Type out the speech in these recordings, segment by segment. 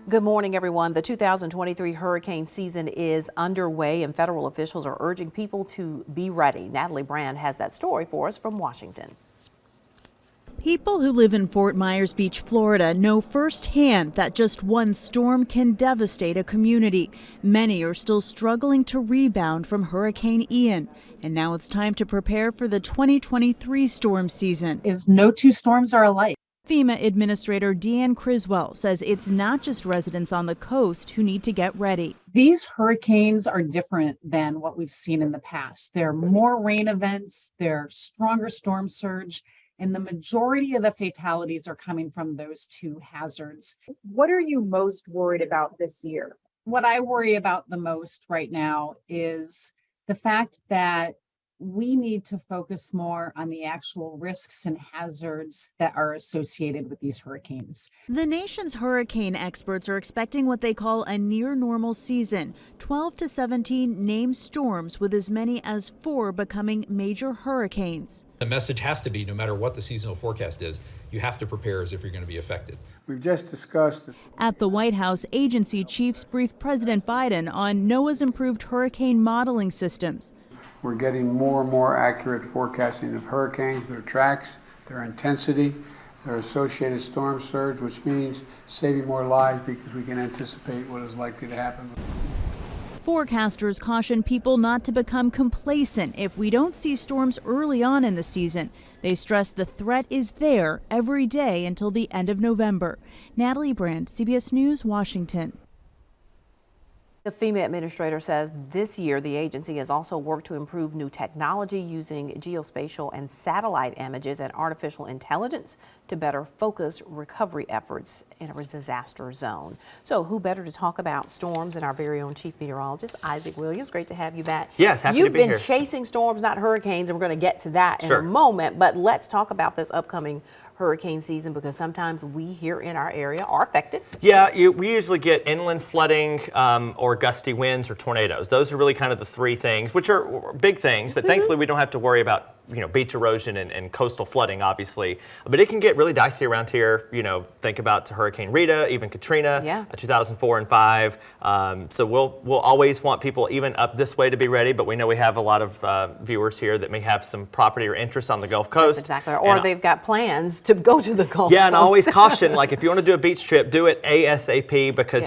Good morning, everyone. The 2023 hurricane season is underway and federal officials are urging people to be ready. Natalie Brand has that story for us from Washington. People who live in Fort Myers Beach, Florida know firsthand that just one storm can devastate a community. Many are still struggling to rebound from Hurricane Ian. And now it's time to prepare for the 2023 storm season. No two storms are alike. FEMA Administrator Deanne Criswell says it's not just residents on the coast who need to get ready. These hurricanes are different than what we've seen in the past. There are more rain events, there are stronger storm surge, and the majority of the fatalities are coming from those two hazards. What are you most worried about this year? What I worry about the most right now is the fact that we need to focus more on the actual risks and hazards that are associated with these hurricanes. The nation's hurricane experts are expecting what they call a near normal season, 12 to 17 named storms with as many as 4 becoming major hurricanes. The message has to be, no matter what the seasonal forecast is, you have to prepare as if you're going to be affected. We've just discussed this. At the White House, agency chiefs briefed President Biden on NOAA's improved hurricane modeling systems. We're getting more and more accurate forecasting of hurricanes, their tracks, their intensity, their associated storm surge, which means saving more lives because we can anticipate what is likely to happen. Forecasters caution people not to become complacent if we don't see storms early on in the season. They stress the threat is there every day until the end of November. Natalie Brand, CBS News, Washington. The FEMA administrator says this year the agency has also worked to improve new technology using geospatial and satellite images and artificial intelligence to better focus recovery efforts in a disaster zone. So who better to talk about storms than our very own chief meteorologist, Isaac Williams. Great to have you back. Yes, happy to be here. You've been chasing storms, not hurricanes, and we're going to get to that in a moment. But let's talk about this upcoming hurricane season, because sometimes we here in our area are affected. Yeah, we usually get inland flooding or gusty winds or tornadoes. Those are really kind of the three things, which are big things, but thankfully we don't have to worry about beach erosion and coastal flooding, obviously. But it can get really dicey around here. Think about Hurricane Rita, even Katrina, 2004 and 5. So we'll always want people even up this way to be ready, but we know we have a lot of viewers here that may have some property or interest on the Gulf Coast. That's exactly right. Or they've got plans to go to the Gulf Yeah, Coast. and always caution, like if you want to do a beach trip, do it ASAP because,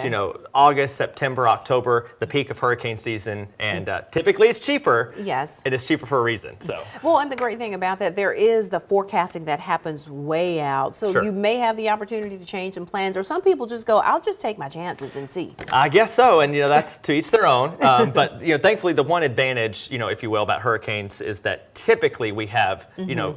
August, September, October, the peak of hurricane season, and typically it's cheaper. Yes. It is cheaper for a reason, so. Well, and the great thing about that, there is the forecasting that happens way out. So you may have the opportunity to change some plans, or some people just go, I'll just take my chances and see. I guess so, and that's to each their own. But thankfully, the one advantage, if you will, about hurricanes is that typically we have,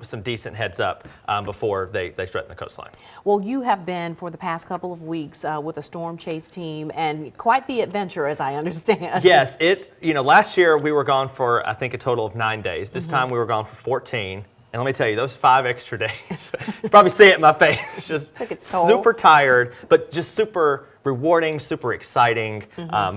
some decent heads up before they threaten the coastline. Well, you have been for the past couple of weeks with a storm chase team, and quite the adventure, as I understand. Yes, last year we were gone for, I think, a total of 9 days. This time we were gone for 14. And let me tell you, those 5 extra days, you probably see it in my face. It's just super tired, but just super rewarding, super exciting.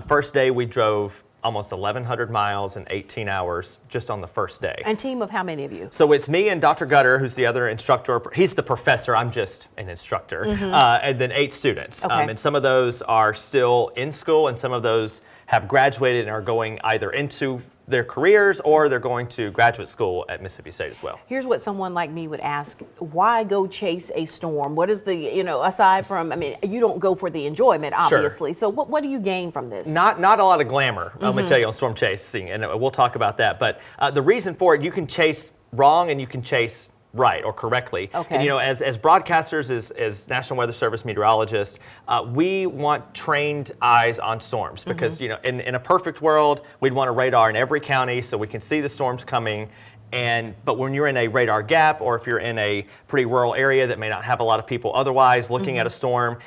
First day we drove almost 1,100 miles in 18 hours just on the first day. And team of how many of you? So it's me and Dr. Gutter, who's the other instructor. He's the professor, I'm just an instructor. And then 8 students. And some of those are still in school, and some of those have graduated and are going either into their careers or they're going to graduate school at Mississippi State as well. Here's what someone like me would ask: why go chase a storm? What is the, aside from, you don't go for the enjoyment, obviously. So what do you gain from this? Not a lot of glamour, I'm gonna tell you, on storm chasing, and we'll talk about that. But the reason for it, you can chase wrong and you can chase right or correctly. And, as broadcasters, as National Weather Service meteorologists, we want trained eyes on storms because, in a perfect world, we'd want a radar in every county so we can see the storms coming. But when you're in a radar gap, or if you're in a pretty rural area that may not have a lot of people otherwise looking at a storm,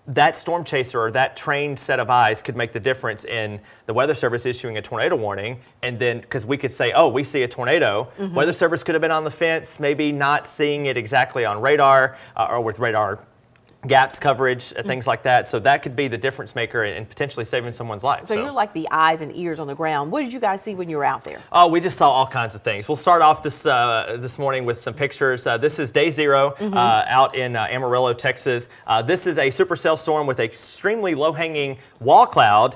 that storm chaser or that trained set of eyes could make the difference in the Weather Service issuing a tornado warning. And then, because we could say, oh, we see a tornado, Weather Service could have been on the fence, maybe not seeing it exactly on radar or with radar gaps coverage, things like that. So that could be the difference maker in potentially saving someone's life. So you're like the eyes and ears on the ground. What did you guys see when you were out there? Oh, we just saw all kinds of things. We'll start off this morning with some pictures. This is day 0 out in Amarillo, Texas. This is a supercell storm with extremely low-hanging wall cloud,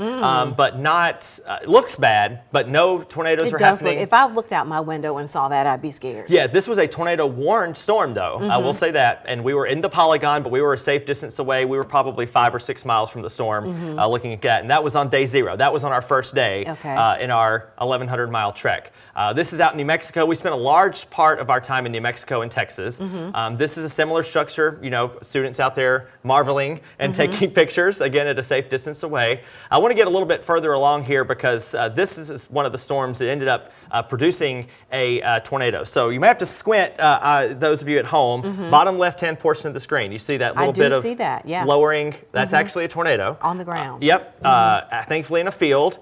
but not, looks bad, but no tornadoes are happening. If I looked out my window and saw that, I'd be scared. Yeah, this was a tornado-warned storm, though. I will say that. And we were in the polygon, but we were a safe distance away. We were probably 5 or 6 miles from the storm looking at that. And that was on day 0. That was on our first day in our 1,100-mile trek. This is out in New Mexico. We spent a large part of our time in New Mexico and Texas. This is a similar structure, you know, students out there marveling and taking pictures, again, at a safe distance away. I want to get a little bit further along here because this is one of the storms that ended up producing a tornado. So you may have to squint, those of you at home, bottom left-hand portion of the screen. You see that little bit of lowering? That's actually a tornado. On the ground. Yep. Thankfully in a field.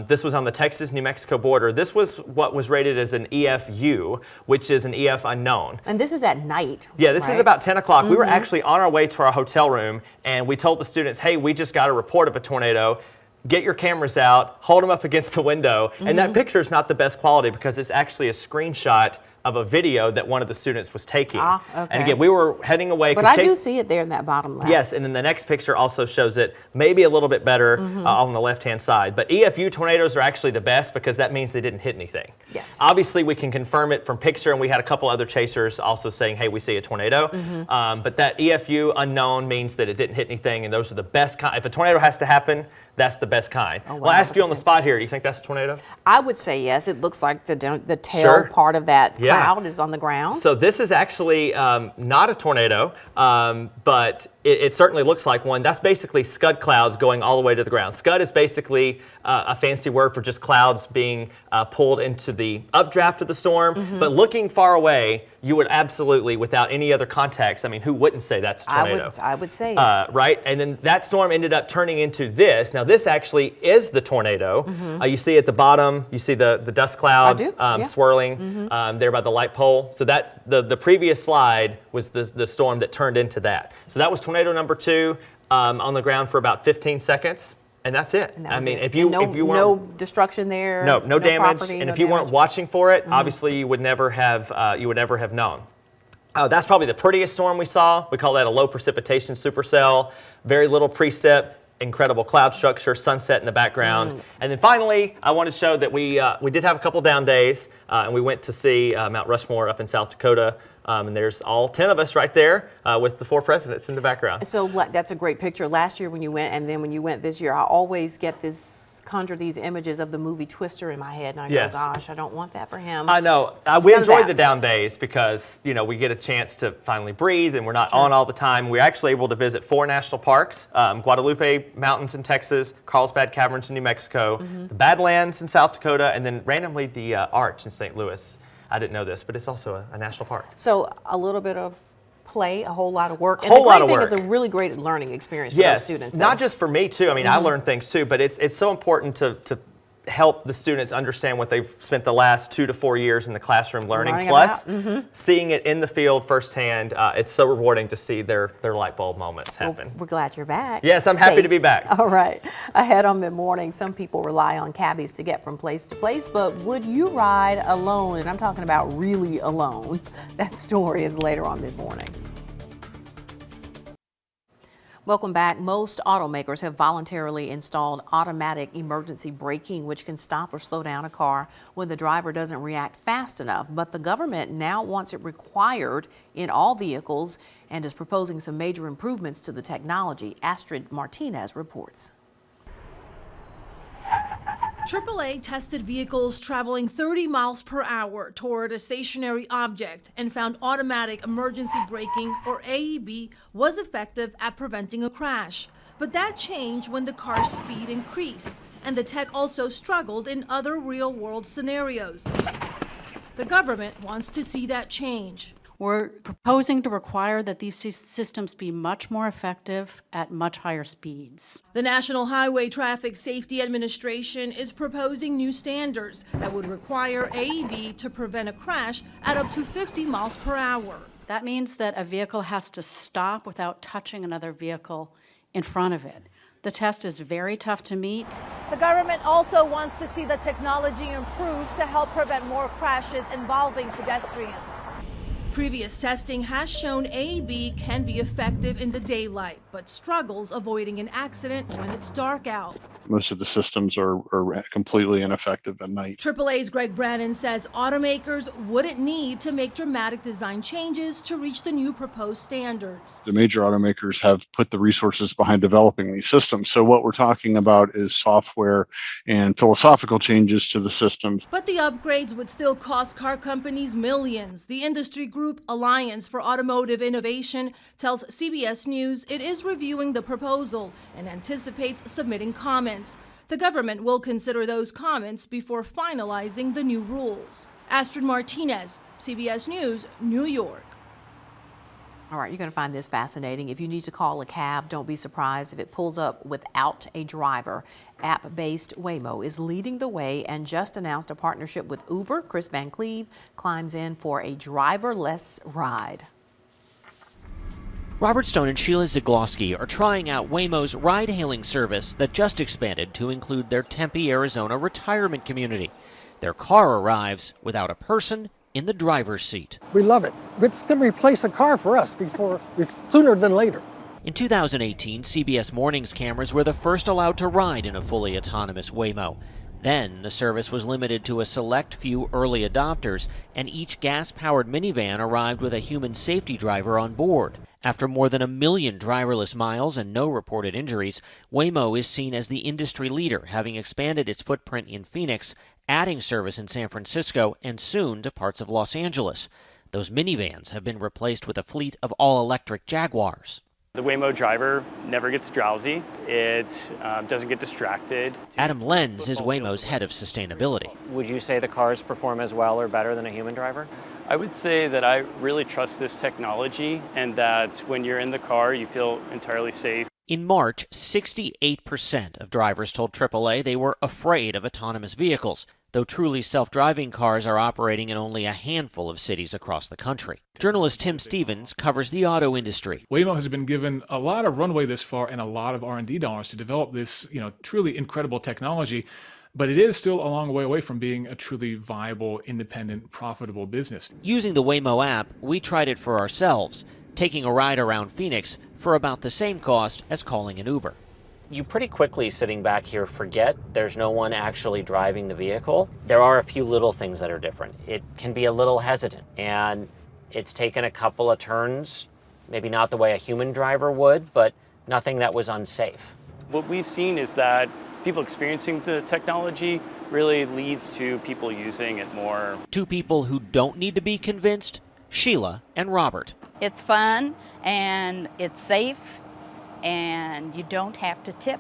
This was on the Texas-New Mexico border. This was what was rated as an EFU, which is an EF unknown. And this is at night. Yeah, this is about 10 o'clock. We were actually on our way to our hotel room, and we told the students, hey, we just got a report of a tornado. Get your cameras out, hold them up against the window. And that picture is not the best quality because it's actually a screenshot of a video that one of the students was taking. And again, we were heading away. But I do see it there in that bottom left. Yes, and then the next picture also shows it maybe a little bit better on the left-hand side. But EFU tornadoes are actually the best because that means they didn't hit anything. Yes. Obviously, we can confirm it from picture, and we had a couple other chasers also saying, hey, we see a tornado. But that EFU unknown means that it didn't hit anything, and those are the best kind. If a tornado has to happen, that's the best kind. Oh, wow. Well, I'll ask you on the spot here, do you think that's a tornado? I would say yes. It looks like the tail part of that cloud is on the ground. So this is actually not a tornado, but it certainly looks like one. That's basically scud clouds going all the way to the ground. Scud is basically a fancy word for just clouds being pulled into the updraft of the storm. But looking far away, you would absolutely, without any other context, I mean, who wouldn't say that's a tornado? I would say right? And then that storm ended up turning into this. Now, this actually is the tornado. You see at the bottom, you see the dust clouds swirling there by the light pole. So that the previous slide was the storm that turned into that. So that was tornado number 2 on the ground for about 15 seconds. And that's it. I mean, if you weren't, no destruction there, no damage, property, and if you weren't watching for it, obviously you would never have known. That's probably the prettiest storm we saw. We call that a low precipitation supercell. Very little precip, incredible cloud structure, sunset in the background. And then finally, I want to show that we did have a couple down days, and we went to see Mount Rushmore up in South Dakota. And there's all 10 of us right there with the 4 presidents in the background. So that's a great picture. Last year when you went, and then when you went this year, I always conjure these images of the movie Twister in my head, and I go, gosh, I don't want that for him. I know. We enjoyed the down days because, you know, we get a chance to finally breathe, and we're not on all the time. We're actually able to visit 4 national parks, Guadalupe Mountains in Texas, Carlsbad Caverns in New Mexico, the Badlands in South Dakota, and then randomly the Arch in St. Louis. I didn't know this, but it's also a national park. So a little bit of play, a whole lot of work. And the great thing is a really great learning experience for those students. Not just for me too. I mean, I learned things too, but it's so important to help the students understand what they've spent the last 2 to 4 years in the classroom learning. Plus, seeing it in the field firsthand, it's so rewarding to see their light bulb moments happen. Well, we're glad you're back. Yes, I'm happy to be back. All right. Ahead on mid-morning, some people rely on cabbies to get from place to place, but would you ride alone? And I'm talking about really alone. That story is later on mid-morning. Welcome back. Most automakers have voluntarily installed automatic emergency braking, which can stop or slow down a car when the driver doesn't react fast enough. But the government now wants it required in all vehicles and is proposing some major improvements to the technology. Astrid Martinez reports. AAA tested vehicles traveling 30 miles per hour toward a stationary object and found automatic emergency braking, or AEB, was effective at preventing a crash. But that changed when the car's speed increased, and the tech also struggled in other real-world scenarios. The government wants to see that change. We're proposing to require that these systems be much more effective at much higher speeds. The National Highway Traffic Safety Administration is proposing new standards that would require AEB to prevent a crash at up to 50 miles per hour. That means that a vehicle has to stop without touching another vehicle in front of it. The test is very tough to meet. The government also wants to see the technology improve to help prevent more crashes involving pedestrians. Previous testing has shown AEB can be effective in the daylight, but struggles avoiding an accident when it's dark out. Most of the systems are completely ineffective at night. AAA's Greg Brannon says automakers wouldn't need to make dramatic design changes to reach the new proposed standards. The major automakers have put the resources behind developing these systems. So what we're talking about is software and philosophical changes to the systems. But the upgrades would still cost car companies millions. The industry group Alliance for Automotive Innovation tells CBS News it is reviewing the proposal and anticipates submitting comments. The government will consider those comments before finalizing the new rules. Astrid Martinez, CBS News, New York. All right, you're going to find this fascinating. If you need to call a cab, don't be surprised if it pulls up without a driver. App-based Waymo is leading the way and just announced a partnership with Uber. Chris Van Cleve climbs in for a driverless ride. Robert Stone and Sheila Zagloski are trying out Waymo's ride-hailing service that just expanded to include their Tempe, Arizona retirement community. Their car arrives without a person in the driver's seat. We love it. It's going to replace a car for us sooner than later. In 2018, CBS Mornings cameras were the first allowed to ride in a fully autonomous Waymo. Then, the service was limited to a select few early adopters, and each gas-powered minivan arrived with a human safety driver on board. After more than 1 million driverless miles and no reported injuries, Waymo is seen as the industry leader, having expanded its footprint in Phoenix, adding service in San Francisco, and soon to parts of Los Angeles. Those minivans have been replaced with a fleet of all-electric Jaguars. The Waymo driver never gets drowsy. It doesn't get distracted. Adam Lenz is Waymo's head of sustainability. Would you say the cars perform as well or better than a human driver? I would say that I really trust this technology and that when you're in the car, you feel entirely safe. In March, 68% of drivers told AAA they were afraid of autonomous vehicles, though truly self-driving cars are operating in only a handful of cities across the country. Journalist Tim Stevens covers the auto industry. Waymo has been given a lot of runway this far and a lot of R&D dollars to develop this, truly incredible technology, but it is still a long way away from being a truly viable, independent, profitable business. Using the Waymo app, we tried it for ourselves, taking a ride around Phoenix for about the same cost as calling an Uber. You pretty quickly, sitting back here, forget there's no one actually driving the vehicle. There are a few little things that are different. It can be a little hesitant, and it's taken a couple of turns, maybe not the way a human driver would, but nothing that was unsafe. What we've seen is that people experiencing the technology really leads to people using it more. Two people who don't need to be convinced, Sheila and Robert. It's fun and it's safe and you don't have to tip.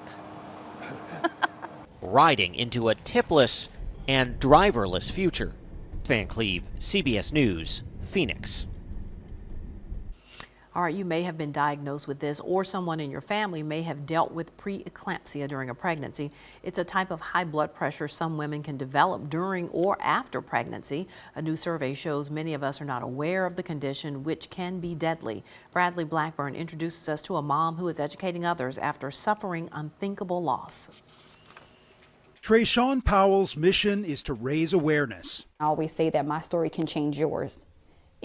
Riding into a tipless and driverless future. Van Cleve, CBS News, Phoenix. All right, you may have been diagnosed with this, or someone in your family may have dealt with preeclampsia during a pregnancy. It's a type of high blood pressure some women can develop during or after pregnancy. A new survey shows many of us are not aware of the condition, which can be deadly. Bradley Blackburn introduces us to a mom who is educating others after suffering unthinkable loss. Trayshawn Powell's mission is to raise awareness. I always say that my story can change yours.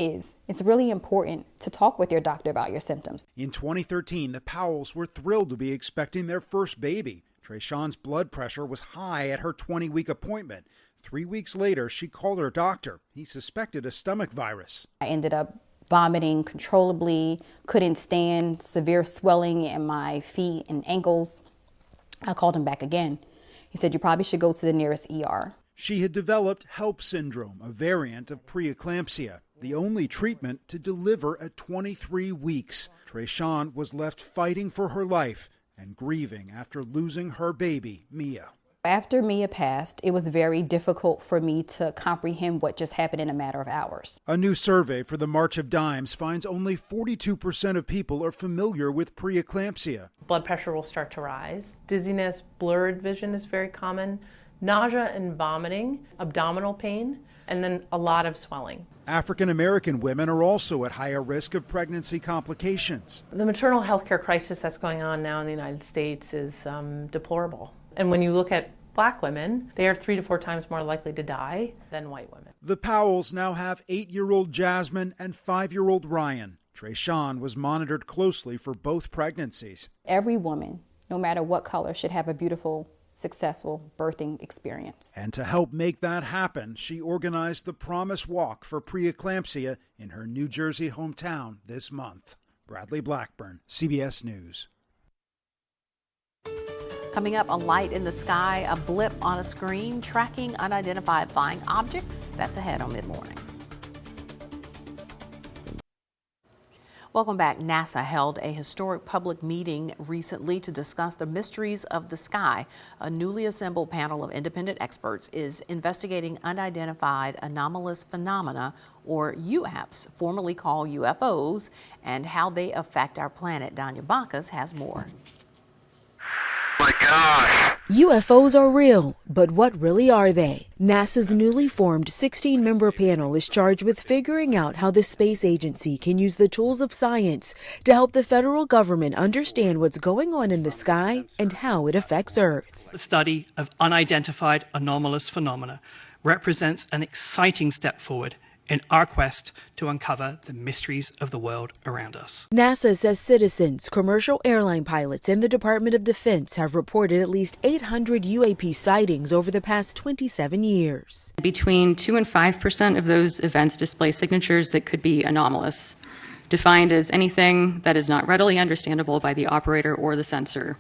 It's really important to talk with your doctor about your symptoms. In 2013, the Powells were thrilled to be expecting their first baby. Trayshawn's blood pressure was high at her 20-week appointment. 3 weeks later, she called her doctor. He suspected a stomach virus. I ended up vomiting controllably, couldn't stand, severe swelling in my feet and ankles. I called him back again. He said, you probably should go to the nearest ER. She had developed HELP syndrome, a variant of preeclampsia, the only treatment to deliver at 23 weeks. Trayshawn was left fighting for her life and grieving after losing her baby, Mia. After Mia passed, it was very difficult for me to comprehend what just happened in a matter of hours. A new survey for the March of Dimes finds only 42% of people are familiar with preeclampsia. Blood pressure will start to rise. Dizziness, blurred vision is very common. Nausea and vomiting, abdominal pain, and then a lot of swelling. African American women are also at higher risk of pregnancy complications. The maternal health care crisis that's going on now in the United States is deplorable. And when you look at Black women, they are 3 to 4 times more likely to die than white women. The Powells now have 8-year-old Jasmine and 5-year-old Ryan. Trayshawn was monitored closely for both pregnancies. Every woman, no matter what color, should have a beautiful, successful birthing experience. And to help make that happen, she organized the Promise Walk for preeclampsia in her New Jersey hometown this month. Bradley Blackburn, CBS News. Coming up, a light in the sky, a blip on a screen, tracking unidentified flying objects. That's ahead on Mid-Morning. Welcome back. NASA held a historic public meeting recently to discuss the mysteries of the sky. A newly assembled panel of independent experts is investigating unidentified anomalous phenomena, or UAPs, formerly called UFOs, and how they affect our planet. Danya Bacchus has more. UFOs are real, but what really are they? NASA's newly formed 16-member panel is charged with figuring out how the space agency can use the tools of science to help the federal government understand what's going on in the sky and how it affects Earth. The study of unidentified anomalous phenomena represents an exciting step forward in our quest to uncover the mysteries of the world around us. NASA says citizens, commercial airline pilots, and the Department of Defense have reported at least 800 UAP sightings over the past 27 years. Between 2 and 5% of those events display signatures that could be anomalous, defined as anything that is not readily understandable by the operator or the sensor,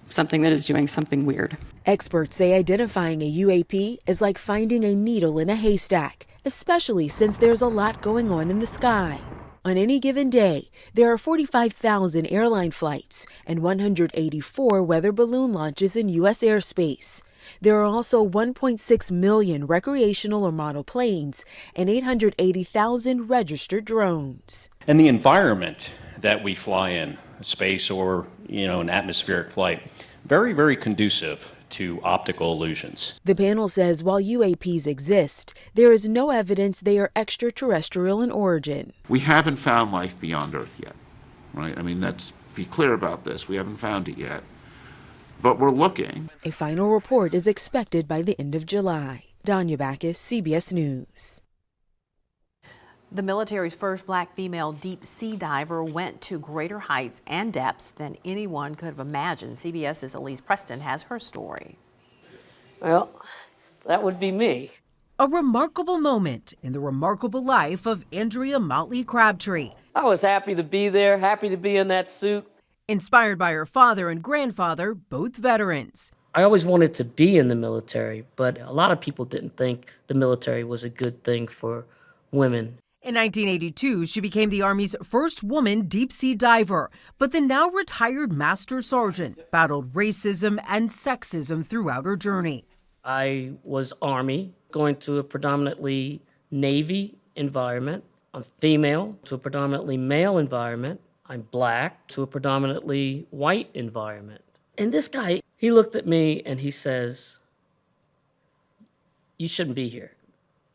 something that is doing something weird. Experts say identifying a UAP is like finding a needle in a haystack, especially since there's a lot going on in the sky. On any given day, there are 45,000 airline flights and 184 weather balloon launches in U.S. airspace. There are also 1.6 million recreational or model planes and 880,000 registered drones. And the environment that we fly in, space or, an atmospheric flight, very, very conducive to optical illusions. The panel says while UAPs exist, there is no evidence they are extraterrestrial in origin. We haven't found life beyond Earth yet, right? I mean, let's be clear about this. We haven't found it yet, but we're looking. A final report is expected by the end of July. Danya Bacchus, CBS News. The military's first Black female deep sea diver went to greater heights and depths than anyone could have imagined. CBS's Elise Preston has her story. Well, that would be me. A remarkable moment in the remarkable life of Aundrea Motley Crabtree. I was happy to be there, happy to be in that suit. Inspired by her father and grandfather, both veterans. I always wanted to be in the military, but a lot of people didn't think the military was a good thing for women. In 1982, she became the Army's first woman deep-sea diver, but the now retired Master Sergeant battled racism and sexism throughout her journey. I was Army, going to a predominantly Navy environment. I'm female to a predominantly male environment. I'm Black to a predominantly white environment. And this guy, he looked at me and he says, "You shouldn't be here.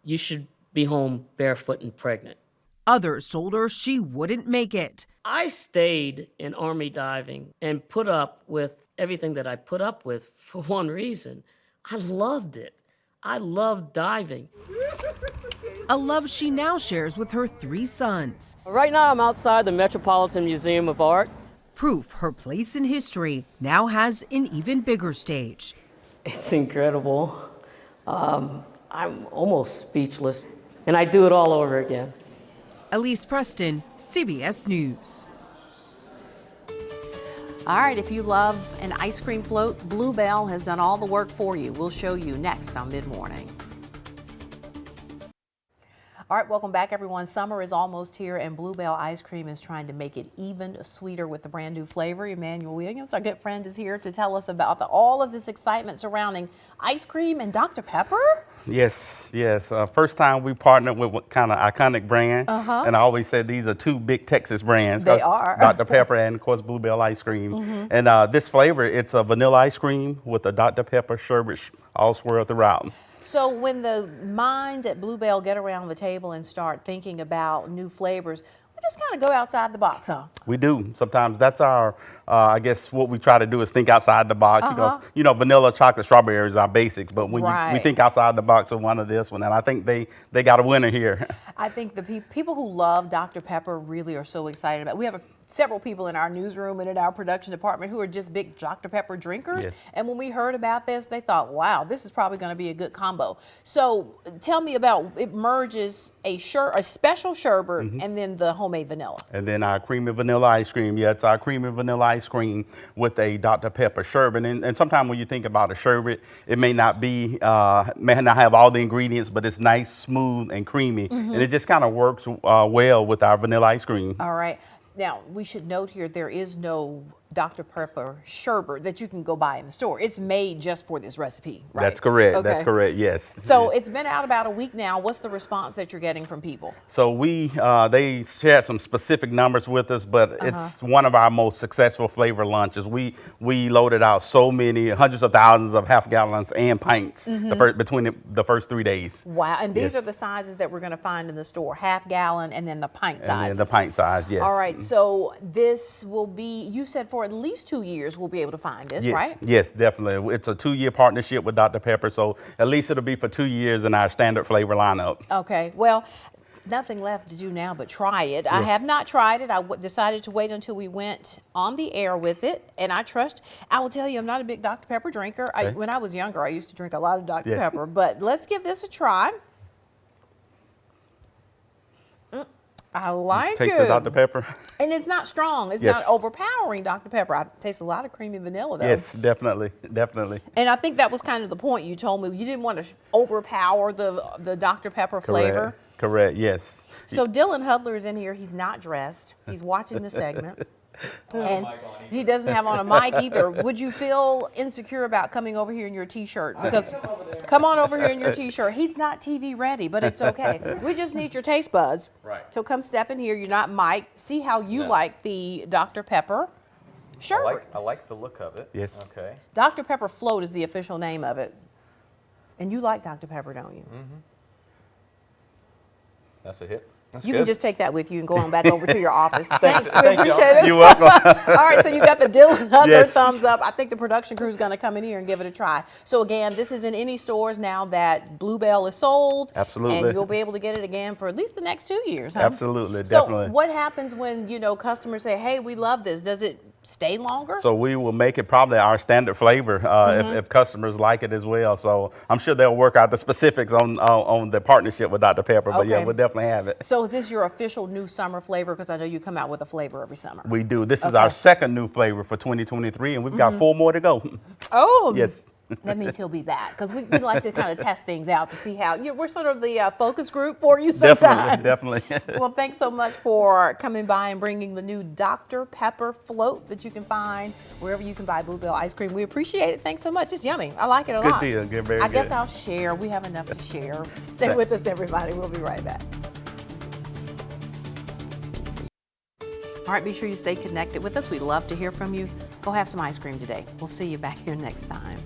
You should be home barefoot and pregnant." Others told her she wouldn't make it. I stayed in Army diving and put up with everything that I put up with for one reason. I loved it. I loved diving. A love she now shares with her 3 sons. Right now I'm outside the Metropolitan Museum of Art. Proof her place in history now has an even bigger stage. It's incredible. I'm almost speechless. And I do it all over again. Elise Preston, CBS News. All right, if you love an ice cream float, Bluebell has done all the work for you. We'll show you next on Mid-Morning. All right, welcome back, everyone. Summer is almost here, and Bluebell ice cream is trying to make it even sweeter with the brand new flavor. Emmanuel Williams, our good friend, is here to tell us about all of this excitement surrounding ice cream and Dr. Pepper. Yes. First time we partnered with kind of iconic brand, and I always said these are 2 big Texas brands. They are. Dr. Pepper and, of course, Bluebell ice cream. And this flavor, it's a vanilla ice cream with a Dr. Pepper sherbet all swirled throughout. So when the minds at Bluebell get around the table and start thinking about new flavors, we just kind of go outside the box, huh? We do. Sometimes that's our, I guess what we try to do is think outside the box. Because, you know, vanilla, chocolate, strawberries are basics, but when we think outside the box with one of this one, and I think they got a winner here. I think the people who love Dr. Pepper really are so excited about it. We have several people in our newsroom and in our production department who are just big Dr. Pepper drinkers. Yes. And when we heard about this, they thought, wow, this is probably going to be a good combo. So tell me about, it merges a special sherbet and then the homemade vanilla. And then our creamy vanilla ice cream. Yeah, it's our creamy vanilla ice cream with a Dr. Pepper sherbet. And sometimes when you think about a sherbet, it may not be, may not have all the ingredients, but it's nice, smooth, and creamy. And it just kind of works well with our vanilla ice cream. All right. Now, we should note here, there is no Dr. Pepper sherbet that you can go buy in the store. It's made just for this recipe, right? That's correct. Okay. That's correct, yes. So it's been out about a week now. What's the response that you're getting from people? So they shared some specific numbers with us, but it's one of our most successful flavor lunches. We loaded out so many, hundreds of thousands of half gallons and pints between the first 3 days. Wow, and these are the sizes that we're going to find in the store, half gallon and then the pint sizes. And then the pint size, yes. All right, so this will be, you said for at least 2 years we'll be able to find this, right? Yes, definitely. It's a 2-year partnership with Dr. Pepper, so at least it'll be for 2 years in our standard flavor lineup. Okay, well, nothing left to do now but try it. I have not tried it. I decided to wait until we went on the air with it, and I will tell you, I'm not a big Dr. Pepper drinker. When I was younger, I used to drink a lot of Dr. Pepper, but let's give this a try. I like it. Takes a Dr. Pepper. And it's not strong. It's not overpowering Dr. Pepper. I taste a lot of creamy vanilla, though. Yes, definitely, definitely. And I think that was kind of the point you told me. You didn't want to overpower the Dr. Pepper flavor. Correct, yes. So Dylan Hudler is in here. He's not dressed. He's watching the segment. And he doesn't have on a mic either. Would you feel insecure about coming over here in your t-shirt? Because come on over here in your t-shirt. He's not TV ready, but it's okay. We just need your taste buds. Right. So come step in here. You're not Mike. See how you like the Dr. Pepper. Sure. I like the look of it. Yes. Okay. Dr. Pepper Float is the official name of it. And you like Dr. Pepper, don't you? That's a hit. That's you good. can just take that with you and go on back over to your office. Thanks. We Thank you. appreciate it. You're welcome. All right, so you got the Dylan Hudler Yes. thumbs up. I think the production crew is going to come in here and give it a try. So again, this is in any stores now that Bluebell is sold. Absolutely. And you'll be able to get it again for at least the next 2 years. Huh? Absolutely, So definitely. what happens when, customers say, hey, we love this? Does it stay longer? So we will make it probably our standard flavor if customers like it as well. So I'm sure they'll work out the specifics on the partnership with Dr. Pepper. But yeah, we'll definitely have it. So is this your official new summer flavor? Because I know you come out with a flavor every summer. We do. This is our second new flavor for 2023, and we've got 4 more to go. Oh. Yes. That means he'll be back because we like to kind of test things out to see how we're sort of the focus group for you sometimes. Definitely. Well, thanks so much for coming by and bringing the new Dr. Pepper float that you can find wherever you can buy Bluebell ice cream. We appreciate it. Thanks so much. It's yummy. I like it a lot. Good deal. Good, very I good. guess I'll share. We have enough to share. Stay with us, everybody. We'll be right back. All right, be sure you stay connected with us. We'd love to hear from you. Go have some ice cream today. We'll see you back here next time.